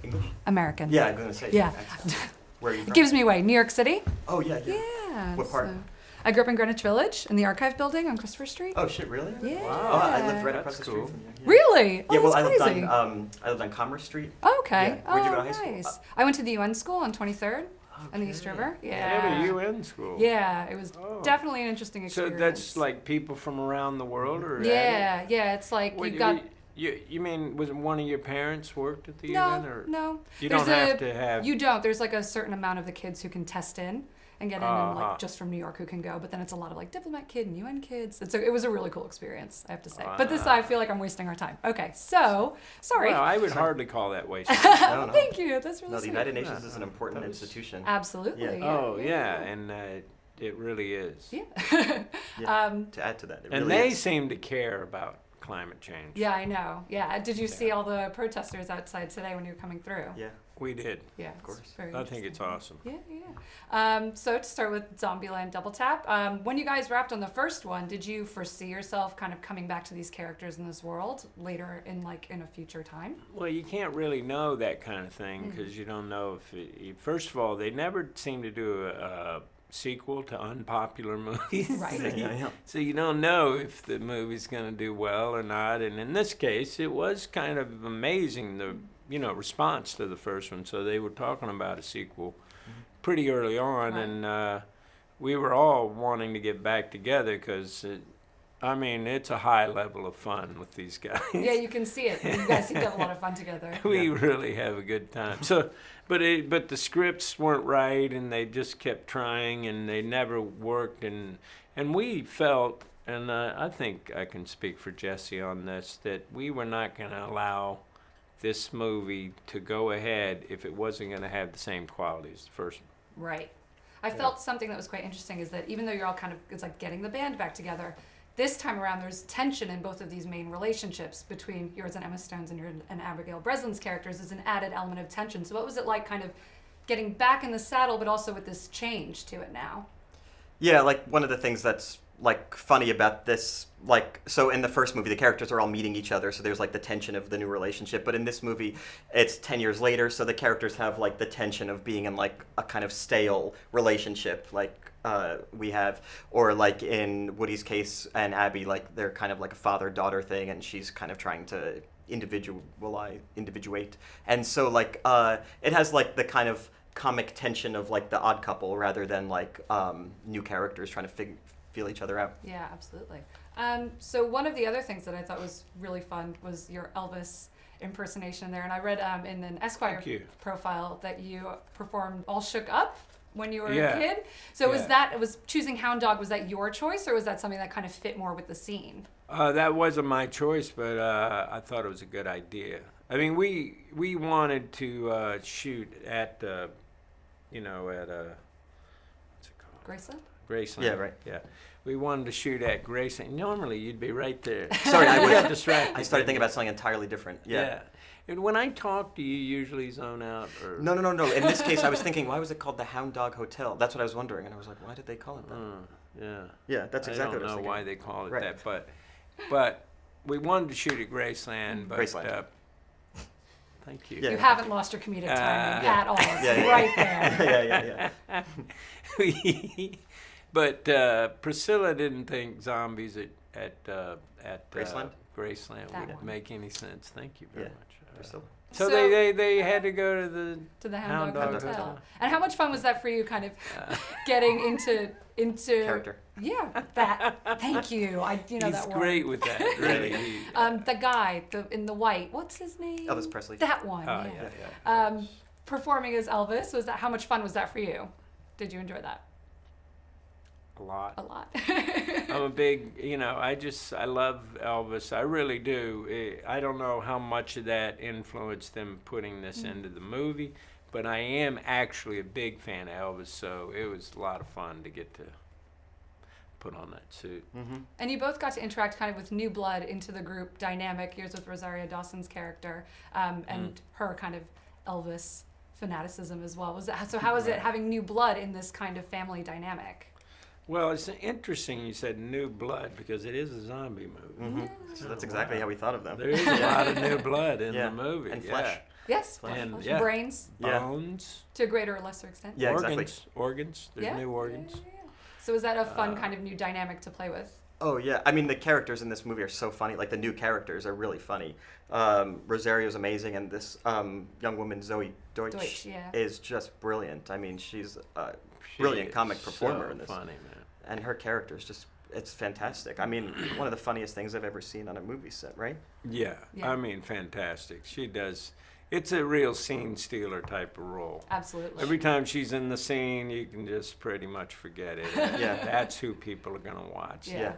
English? American. Yeah, I'm going to say. Yeah. Where are you from? It gives me away. New York City. Oh, yeah, yeah. Yeah. What part? so- I grew up in Greenwich Village in the Archive building on Christopher Street. Oh, shit, really? Yeah. Oh, I lived right across That's the street cool. from you. Yeah. Really? Oh, Yeah, well, that's I crazy. lived on Commerce Street. Okay. Yeah. Where'd you oh, go to high school? nice. I went to the UN school on 23rd in the East Okay. River. Yeah, Yeah. the UN school. Yeah, it was Oh. definitely an interesting So experience. that's like people from around the world, or Yeah, yeah. It's like Wait, you got. you mean was one of your parents worked at the No, UN, or no. you There's don't have to have? You don't. There's like a certain amount of the kids who can test in and get in, and Uh-huh. like just from New York who can go. But then it's a lot of like diplomat kid and UN kids. It was a really cool experience, I have to say. But this, I feel like I'm wasting our time. Okay, so sorry. Well, I would hardly call that wasted. No, no. Thank you. That's really No, the sweet. United Nations is an important That was- institution. Absolutely. Yeah. Yeah. Oh yeah, and it really is. Yeah. Yeah. To add to that, it And really they is. seem to care about climate change. Yeah, I know. Yeah. Did you see all the protesters outside today when you were coming through? Yeah. We did. Yeah. Of course. it's very I think it's interesting. awesome. Yeah, yeah. So to start with Zombieland Double Tap, when you guys wrapped on the first one, did you foresee yourself kind of coming back to these characters in this world later in a future time? Well, you can't really know that kind of thing because you don't know first of all, they never seem to do a sequel to unpopular movies. Right. Yeah, yeah. So you don't know if the movie's going to do well or not. And in this case, it was kind of amazing, the response to the first one. So they were talking about a sequel pretty early on, Right. and we were all wanting to get back together because, it's a high level of fun with these guys. Yeah, you can see it. You guys seem to have a lot of fun together. We really have a good time. So, but the scripts weren't right, and they just kept trying, and they never worked. And we felt, and I think I can speak for Jesse on this, that we were not going to allow this movie to go ahead if it wasn't going to have the same quality as the first one. Right. I felt something that was quite interesting is that even though you're all it's like getting the band back together, this time around there's tension in both of these main relationships between yours and Emma Stone's and and Abigail Breslin's characters is an added element of tension. So what was it like kind of getting back in the saddle but also with this change to it now? Yeah, like one of the things that's like funny about this, like, so in the first movie the characters are all meeting each other, so there's like the tension of the new relationship, but in this movie it's 10 years later, so the characters have like the tension of being in like a kind of stale relationship, like we have, or like in Woody's case and Abby, like they're kind of like a father-daughter thing, and she's kind of trying to individuate, and so like it has like the kind of comic tension of like the Odd Couple rather than like new characters trying to feel each other out. Yeah, absolutely. So one of the other things that I thought was really fun was your Elvis impersonation there. And I read in an Esquire Thank you. profile that you performed All Shook Up when you were Yeah. a kid. So Yeah. was choosing Hound Dog, was that your choice or was that something that kind of fit more with the scene? That wasn't my choice, but I thought it was a good idea. I mean, we wanted to shoot at, what's it called? Graceland? Graceland. Yeah, right. Yeah. We wanted to shoot at Graceland. Normally, you'd be right there. Sorry, I got was distracted. I started thinking about something entirely different. Yeah. And when I talk, do you usually zone out? Or? No. In this case, I was thinking, why was it called the Hound Dog Hotel? That's what I was wondering, and I was like, why did they call it that? Yeah. Yeah, that's exactly I what I was don't know thinking. why they call it Right. that, but we wanted to shoot at Graceland. But, Graceland. thank you. Yeah. You haven't lost your comedic timing Yeah. at all. It's Yeah. right there. yeah. But Priscilla didn't think zombies at Graceland? Graceland That would one. make any sense. Thank you very Yeah. much. Priscilla. So, So- they had to go to the Hound Dog Hound Hotel. Hotel. And how much fun was that for you kind of getting into Character. Yeah, that. Thank you. He's that one. great with that, really. The guy in the white. What's his name? Elvis Presley. That one. Oh, yeah. yeah. Performing as Elvis, how much fun was that for you? Did you enjoy that? A lot. A lot. I'm a big, I love Elvis. I really do. I don't know how much of that influenced them putting this into the movie, but I am actually a big fan of Elvis, so it was a lot of fun to get to put on that suit. Mm-hmm. And you both got to interact kind of with new blood into the group dynamic. Yours with Rosario Dawson's character, and her kind of Elvis fanaticism as well. So how is it having new blood in this kind of family dynamic? Well, it's interesting you said new blood because it is a zombie movie. Mm-hmm. So that's exactly how we thought of them. There is a lot of new blood in Yeah, the movie. and yeah. flesh. Yes, And, flesh. yeah. Brains Yeah. Bones, to a greater or lesser extent. Yeah, organs, exactly. organs. There's Yeah. new organs. Yeah. So is that a fun kind of new dynamic to play with? Oh yeah, I mean the characters in this movie are so funny. Like the new characters are really funny. Rosario's amazing, and this young woman Zoe Deutsch yeah. is just brilliant. I mean, she's a She brilliant is comic performer so in this, funny, man. and her character is just—it's fantastic. I mean, one of the funniest things I've ever seen on a movie set, right? Yeah, Yeah. I mean, fantastic. She does. It's a real scene stealer type of role. Absolutely. Every time she's in the scene, you can just pretty much forget it. Yeah. That's who people are gonna watch. Yeah. Yeah.